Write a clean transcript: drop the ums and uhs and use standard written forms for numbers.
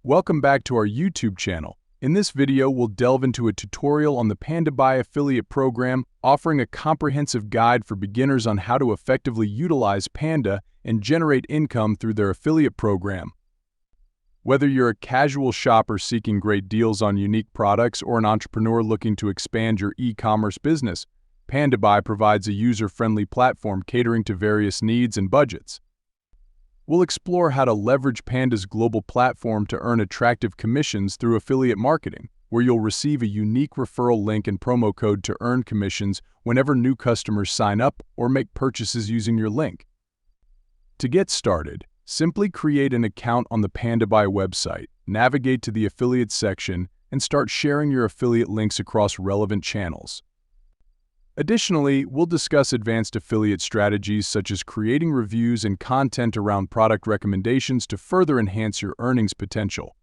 Welcome back to our YouTube channel. In this video, we'll delve into a tutorial on the PandaBuy affiliate program, offering a comprehensive guide for beginners on how to effectively utilize Panda and generate income through their affiliate program. Whether you're a casual shopper seeking great deals on unique products or an entrepreneur looking to expand your e-commerce business, PandaBuy provides a user-friendly platform catering to various needs and budgets. We'll explore how to leverage Panda's global platform to earn attractive commissions through affiliate marketing, where you'll receive a unique referral link and promo code to earn commissions whenever new customers sign up or make purchases using your link. To get started, simply create an account on the PandaBuy website, navigate to the affiliate section, and start sharing your affiliate links across relevant channels. Additionally, we'll discuss advanced affiliate strategies such as creating reviews and content around product recommendations to further enhance your earnings potential.